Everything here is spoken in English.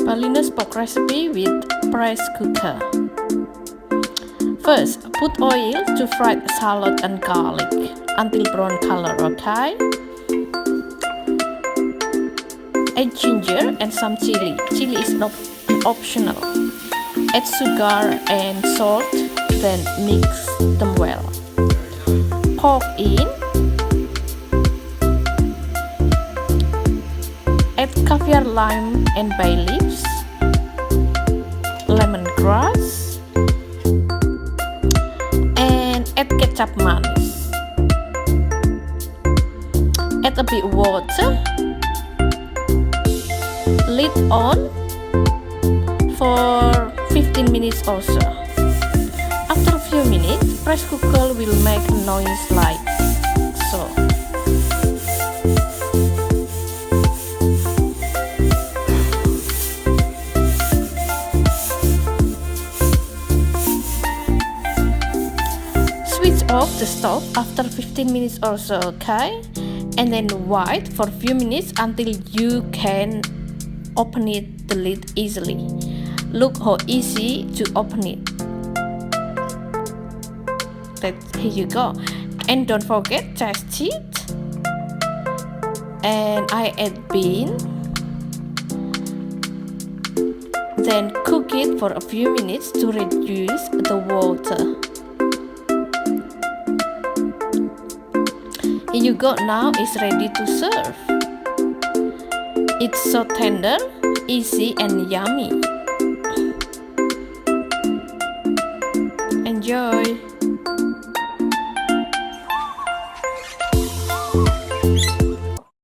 Balinese pork recipe with rice cooker. First, put oil to fry shallot and garlic until brown color, okay? Add ginger and some chili. Chili is not optional. Add sugar and salt, then mix them well. Pork in. Add caviar, lime and bay leaves, lemongrass, and add Kecap Manis. Add a bit water. Lid on for 15 minutes or so. After a few minutes, rice cooker will make a noise like so. Switch off the stove after 15 minutes or so, okay? And then wait for a few minutes until you can open the lid easily. Look how easy to open it. Here you go. And don't forget taste it. And I add bean. Then cook it for a few minutes to reduce the water. Here you go, now it's ready to serve. It's so tender, easy and yummy. Enjoy!